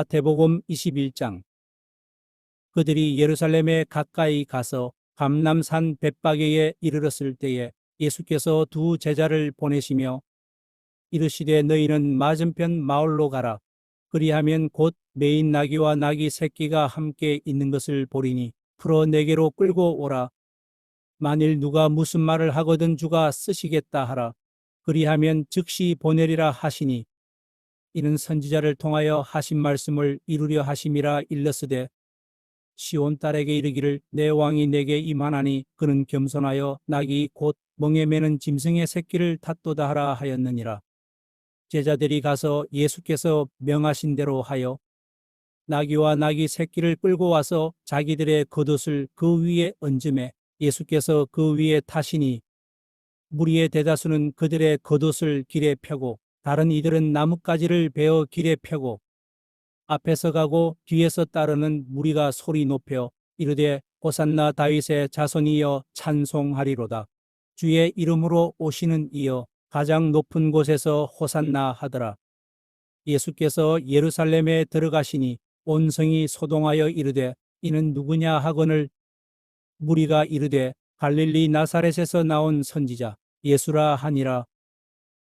마태복음 21장. 그들이 예루살렘에 가까이 가서 감람산 벳바게에 이르렀을 때에 예수께서 두 제자를 보내시며 이르시되 너희는 맞은편 마을로 가라. 그리하면 곧 매인 나귀와 나귀 새끼가 함께 있는 것을 보리니 풀어 내게로 끌고 오라. 만일 누가 무슨 말을 하거든 주가 쓰시겠다 하라. 그리하면 즉시 보내리라 하시니 이는 선지자를 통하여 하신 말씀을 이루려 하심이라. 일렀으되 시온 딸에게 이르기를 내 왕이 내게 임하나니 그는 겸손하여 나귀 곧 멍에 매는 짐승의 새끼를 탔도다 하라 하였느니라. 제자들이 가서 예수께서 명하신 대로 하여 나귀와 나귀 새끼를 끌고 와서 자기들의 겉옷을 그 위에 얹음에 예수께서 그 위에 타시니 무리의 대다수는 그들의 겉옷을 길에 펴고 다른 이들은 나뭇가지를 베어 길에 펴고 앞에서 가고 뒤에서 따르는 무리가 소리 높여 이르되 호산나 다윗의 자손이여 찬송하리로다. 주의 이름으로 오시는 이여 가장 높은 곳에서 호산나 하더라. 예수께서 예루살렘에 들어가시니 온 성이 소동하여 이르되 이는 누구냐 하거늘 무리가 이르되 갈릴리 나사렛에서 나온 선지자 예수라 하니라.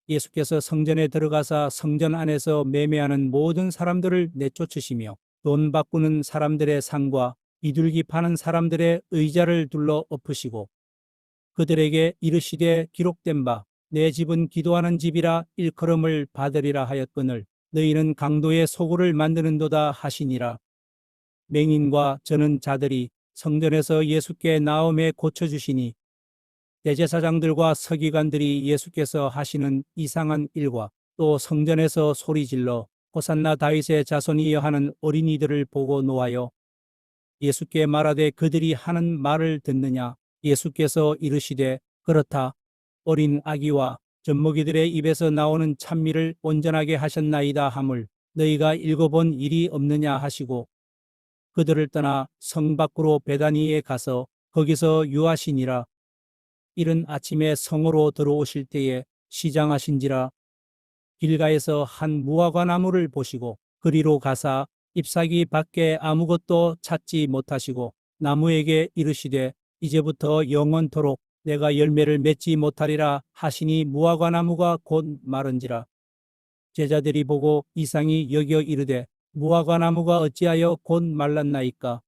예수께서 성전에 들어가사 성전 안에서 매매하는 모든 사람들을 내쫓으시며 돈 바꾸는 사람들의 상과 비둘기 파는 사람들의 의자를 둘러 엎으시고 그들에게 이르시되 기록된 바 내 집은 기도하는 집이라 일컬음을 받으리라 하였거늘 너희는 강도의 소굴을 만드는도다 하시니라. 맹인과 저는 자들이 성전에서 예수께 나음에 고쳐주시니 대제사장들과 서기관들이 예수께서 하시는 이상한 일과 또 성전에서 소리질러 호산나 다윗의 자손이여 하는 어린이들을 보고 노하여 예수께 말하되 그들이 하는 말을 듣느냐. 예수께서 이르시되 그렇다. 어린 아기와 젖먹이들의 입에서 나오는 찬미를 온전하게 하셨나이다 하물 너희가 읽어본 일이 없느냐 하시고 그들을 떠나 성 밖으로 베다니에 가서 거기서 유하시니라. 이른 아침에 성으로 들어오실 때에 시장하신지라. 길가에서 한 무화과 나무를 보시고 그리로 가사 잎사귀 밖에 아무것도 찾지 못하시고 나무에게 이르시되 이제부터 영원토록 내가 열매를 맺지 못하리라 하시니 무화과 나무가 곧 마른지라. 제자들이 보고 이상히 여겨 이르되 무화과 나무가 어찌하여 곧 말랐나이까.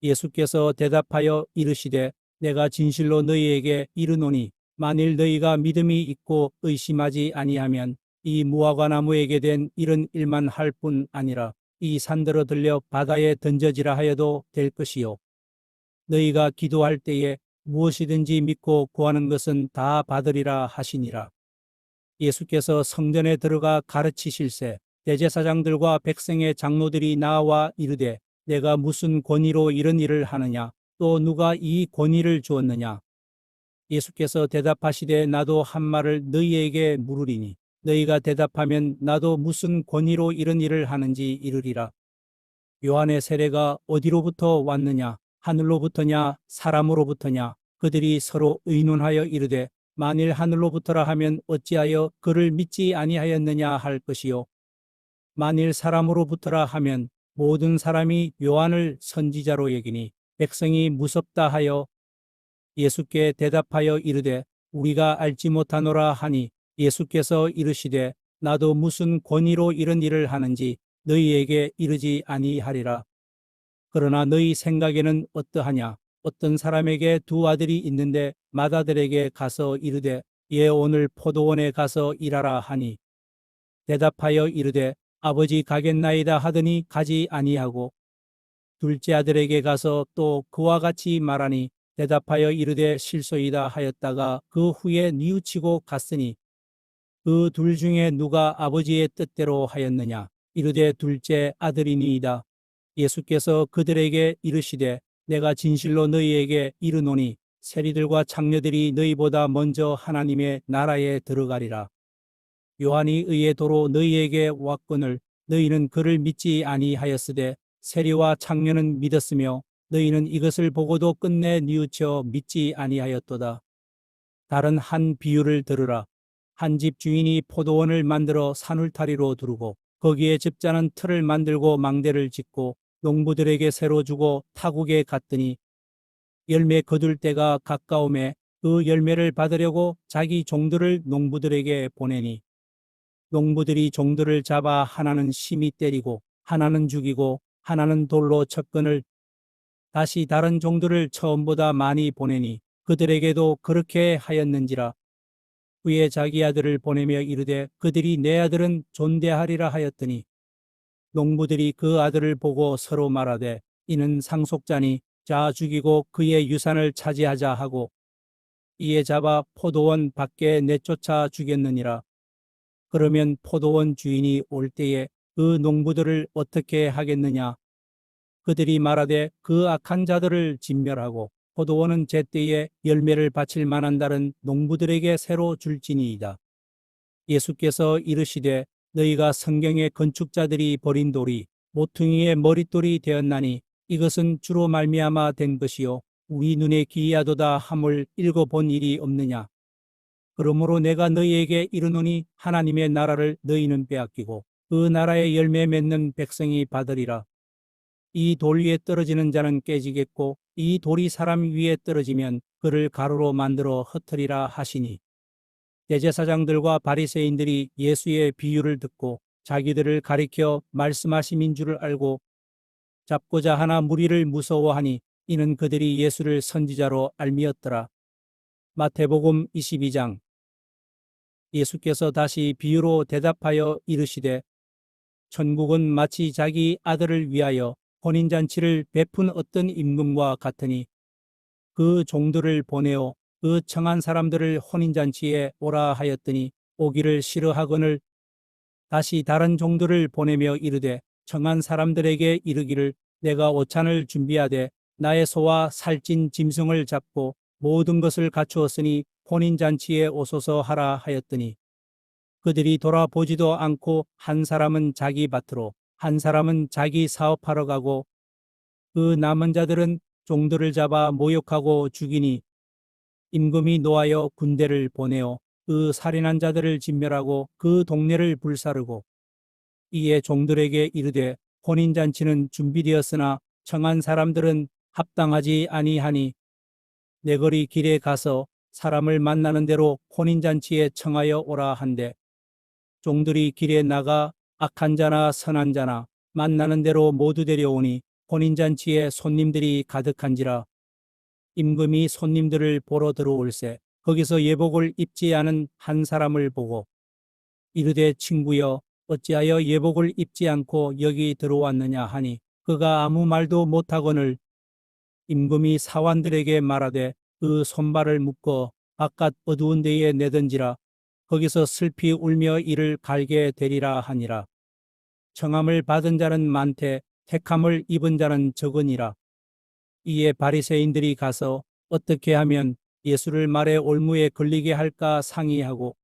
예수께서 대답하여 이르시되 내가 진실로 너희에게 이르노니 만일 너희가 믿음이 있고 의심하지 아니하면 이 무화과 나무에게 된 이런 일만 할 뿐 아니라 이 산더러 들려 바다에 던져지라 하여도 될 것이요. 너희가 기도할 때에 무엇이든지 믿고 구하는 것은 다 받으리라 하시니라. 예수께서 성전에 들어가 가르치실세 대제사장들과 백성의 장로들이 나와 이르되 내가 무슨 권위로 이런 일을 하느냐. 또 누가 이 권위를 주었느냐. 예수께서 대답하시되 나도 한 말을 너희에게 물으리니 너희가 대답하면 나도 무슨 권위로 이런 일을 하는지 이르리라. 요한의 세례가 어디로부터 왔느냐. 하늘로부터냐 사람으로부터냐. 그들이 서로 의논하여 이르되 만일 하늘로부터라 하면 어찌하여 그를 믿지 아니하였느냐 할 것이요. 만일 사람으로부터라 하면 모든 사람이 요한을 선지자로 여기니 백성이 무섭다 하여 예수께 대답하여 이르되 우리가 알지 못하노라 하니 예수께서 이르시되 나도 무슨 권위로 이런 일을 하는지 너희에게 이르지 아니하리라. 그러나 너희 생각에는 어떠하냐. 어떤 사람에게 두 아들이 있는데 맏아들에게 가서 이르되 얘 오늘 포도원에 가서 일하라 하니 대답하여 이르되 아버지 가겠나이다 하더니 가지 아니하고 둘째 아들에게 가서 또 그와 같이 말하니 대답하여 이르되 실소이다 하였다가 그 후에 뉘우치고 갔으니 그 둘 중에 누가 아버지의 뜻대로 하였느냐. 이르되 둘째 아들이니이다. 예수께서 그들에게 이르시되 내가 진실로 너희에게 이르노니 세리들과 장녀들이 너희보다 먼저 하나님의 나라에 들어가리라. 요한이 의의 도로 너희에게 왔거늘 너희는 그를 믿지 아니하였으되 세리와 장녀는 믿었으며 너희는 이것을 보고도 끝내 뉘우쳐 믿지 아니하였도다. 다른 한 비유를 들으라. 한 집 주인이 포도원을 만들어 산울타리로 두르고 거기에 집자는 틀을 만들고 망대를 짓고 농부들에게 새로 주고 타국에 갔더니 열매 거둘 때가 가까움에 그 열매를 받으려고 자기 종들을 농부들에게 보내니 농부들이 종들을 잡아 하나는 심히 때리고 하나는 죽이고 하나는 돌로 쳤거늘 다시 다른 종들을 처음보다 많이 보내니 그들에게도 그렇게 하였는지라. 후에 자기 아들을 보내며 이르되 그들이 내 아들은 존대하리라 하였더니 농부들이 그 아들을 보고 서로 말하되 이는 상속자니 자 죽이고 그의 유산을 차지하자 하고 이에 잡아 포도원 밖에 내쫓아 죽였느니라. 그러면 포도원 주인이 올 때에 그 농부들을 어떻게 하겠느냐? 그들이 말하되 그 악한 자들을 진멸하고 포도원은 제때에 열매를 바칠 만한 다른 농부들에게 새로 줄지니이다. 예수께서 이르시되 너희가 성경의 건축자들이 버린 돌이 모퉁이의 머릿돌이 되었나니 이것은 주로 말미암아 된 것이요 우리 눈에 기이하도다 함을 읽어본 일이 없느냐. 그러므로 내가 너희에게 이르노니 하나님의 나라를 너희는 빼앗기고 그 나라의 열매 맺는 백성이 받으리라. 이 돌 위에 떨어지는 자는 깨지겠고 이 돌이 사람 위에 떨어지면 그를 가루로 만들어 흩으리라 하시니 대제사장들과 바리새인들이 예수의 비유를 듣고 자기들을 가리켜 말씀하심인 줄을 알고 잡고자 하나 무리를 무서워하니 이는 그들이 예수를 선지자로 알미었더라. 마태복음 22장. 예수께서 다시 비유로 대답하여 이르시되 천국은 마치 자기 아들을 위하여 혼인잔치를 베푼 어떤 임금과 같으니 그 종들을 보내어 그 청한 사람들을 혼인잔치에 오라 하였더니 오기를 싫어하거늘 다시 다른 종들을 보내며 이르되 청한 사람들에게 이르기를 내가 오찬을 준비하되 나의 소와 살찐 짐승을 잡고 모든 것을 갖추었으니 혼인잔치에 오소서 하라 하였더니 그들이 돌아보지도 않고 한 사람은 자기 밭으로 한 사람은 자기 사업하러 가고 그 남은 자들은 종들을 잡아 모욕하고 죽이니 임금이 노하여 군대를 보내어 그 살인한 자들을 진멸하고 그 동네를 불사르고 이에 종들에게 이르되 혼인잔치는 준비되었으나 청한 사람들은 합당하지 아니하니 내거리 길에 가서 사람을 만나는 대로 혼인잔치에 청하여 오라 한데 종들이 길에 나가 악한 자나 선한 자나 만나는 대로 모두 데려오니 혼인잔치에 손님들이 가득한지라. 임금이 손님들을 보러 들어올세 거기서 예복을 입지 않은 한 사람을 보고 이르되 친구여 어찌하여 예복을 입지 않고 여기 들어왔느냐 하니 그가 아무 말도 못하거늘 임금이 사환들에게 말하되 그 손발을 묶어 바깥 어두운 데에 내던지라. 거기서 슬피 울며 이를 갈게 되리라 하니라. 청함을 받은 자는 많되 택함을 입은 자는 적으니라. 이에 바리새인들이 가서 어떻게 하면 예수를 말에 올무에 걸리게 할까 상의하고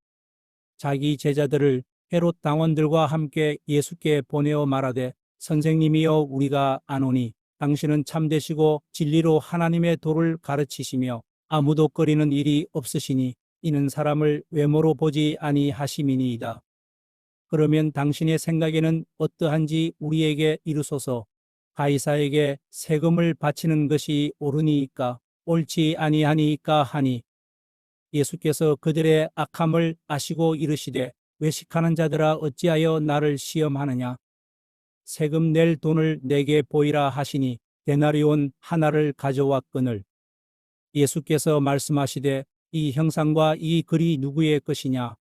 자기 제자들을 헤롯 당원들과 함께 예수께 보내어 말하되 선생님이여 우리가 아노니 당신은 참되시고 진리로 하나님의 도를 가르치시며 아무도 꺼리는 일이 없으시니 이는 사람을 외모로 보지 아니하심이니이다. 그러면 당신의 생각에는 어떠한지 우리에게 이르소서. 가이사에게 세금을 바치는 것이 옳으니이까 옳지 아니하니이까 하니 예수께서 그들의 악함을 아시고 이르시되 외식하는 자들아 어찌하여 나를 시험하느냐. 세금 낼 돈을 내게 보이라 하시니 데나리온 하나를 가져왔거늘 예수께서 말씀하시되 이 형상과 이 글이 누구의 것이냐.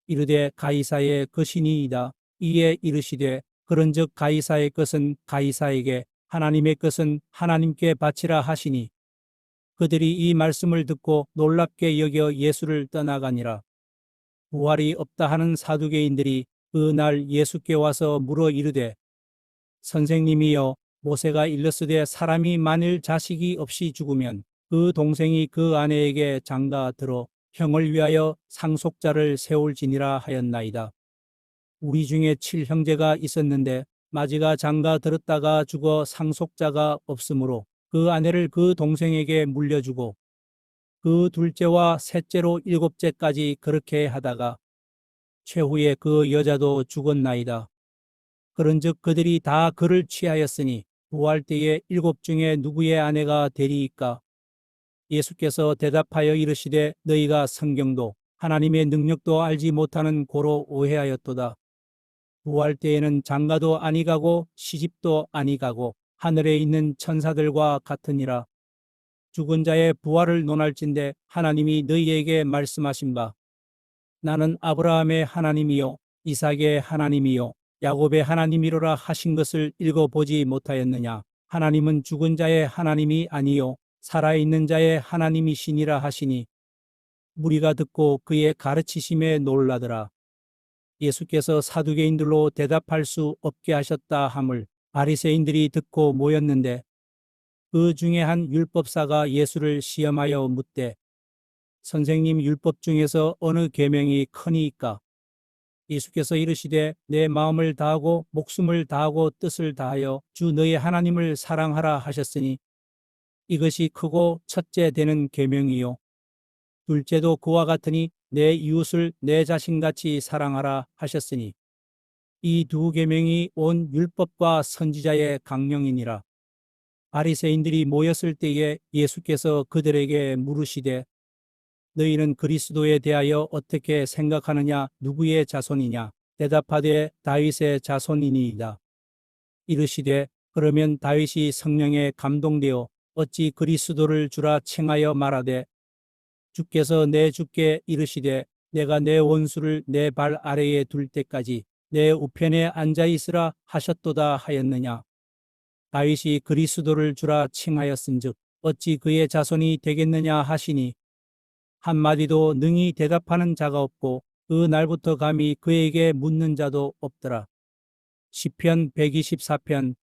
이르되 가이사의 것이니이다. 이에 이르시되 그런즉 가이사의 것은 가이사에게 하나님의 것은 하나님께 바치라 하시니 그들이 이 말씀을 듣고 놀랍게 여겨 예수를 떠나가니라. 부활이 없다 하는 사두개인들이 그 날 예수께 와서 물어 이르되 선생님이여 모세가 일렀으되 사람이 만일 자식이 없이 죽으면 그 동생이 그 아내에게 장가 들어 형을 위하여 상속자를 세울지니라 하였나이다. 우리 중에 7형제가 있었는데 마지가 장가 들었다가 죽어 상속자가 없으므로 그 아내를 그 동생에게 물려주고 그 둘째와 셋째로 일곱째까지 그렇게 하다가 최후에 그 여자도 죽었나이다. 그런즉 그들이 다 그를 취하였으니 부활 때에 일곱 중에 누구의 아내가 되리이까? 예수께서 대답하여 이르시되 너희가 성경도 하나님의 능력도 알지 못하는 고로 오해하였도다. 부활 때에는 장가도 아니 가고 시집도 아니 가고 하늘에 있는 천사들과 같으니라. 죽은 자의 부활을 논할진대 하나님이 너희에게 말씀하신 바 나는 아브라함의 하나님이요 이삭의 하나님이요 야곱의 하나님이로라 하신 것을 읽어보지 못하였느냐? 하나님은 죽은 자의 하나님이 아니요 살아있는 자의 하나님이시니라 하시니 무리가 듣고 그의 가르치심에 놀라더라. 예수께서 사두개인들로 대답할 수 없게 하셨다 함을 바리새인들이 듣고 모였는데 그 중에 한 율법사가 예수를 시험하여 묻되 선생님 율법 중에서 어느 계명이 크니이까? 예수께서 이르시되 내 마음을 다하고 목숨을 다하고 뜻을 다하여 주 너의 하나님을 사랑하라 하셨으니 이것이 크고 첫째 되는 계명이요 둘째도 그와 같으니 내 이웃을 내 자신같이 사랑하라 하셨으니 이 두 계명이 온 율법과 선지자의 강령이니라. 바리새인들이 모였을 때에 예수께서 그들에게 물으시되 너희는 그리스도에 대하여 어떻게 생각하느냐? 누구의 자손이냐? 대답하되 다윗의 자손이니이다. 이르시되 그러면 다윗이 성령에 감동되어 어찌 그리스도를 주라 칭하여 말하되 주께서 내 주께 이르시되 내가 내 원수를 내 발 아래에 둘 때까지 내 우편에 앉아 있으라 하셨도다 하였느냐? 다윗이 그리스도를 주라 칭하였은즉 어찌 그의 자손이 되겠느냐 하시니 한마디도 능히 대답하는 자가 없고 그 날부터 감히 그에게 묻는 자도 없더라. 시편 124편.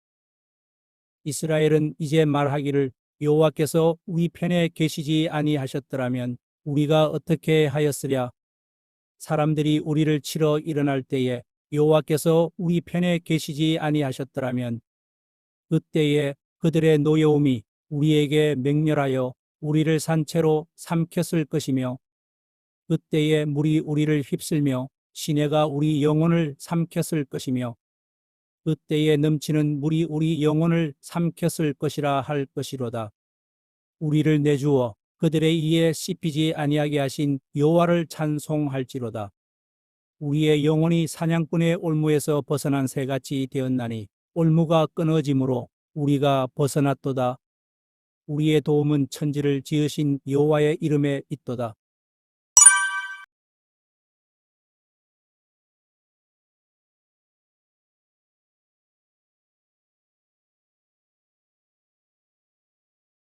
이스라엘은 이제 말하기를 여호와께서 우리 편에 계시지 아니하셨더라면 우리가 어떻게 하였으랴? 사람들이 우리를 치러 일어날 때에 여호와께서 우리 편에 계시지 아니하셨더라면 그때에 그들의 노여움이 우리에게 맹렬하여 우리를 산채로 삼켰을 것이며 그때에 물이 우리를 휩쓸며 시내가 우리 영혼을 삼켰을 것이며 그때에 넘치는 물이 우리 영혼을 삼켰을 것이라 할 것이로다. 우리를 내주어 그들의 이에 씹히지 아니하게 하신 여호와를 찬송할지로다. 우리의 영혼이 사냥꾼의 올무에서 벗어난 새같이 되었나니 올무가 끊어짐으로 우리가 벗어났도다. 우리의 도움은 천지를 지으신 여호와의 이름에 있도다.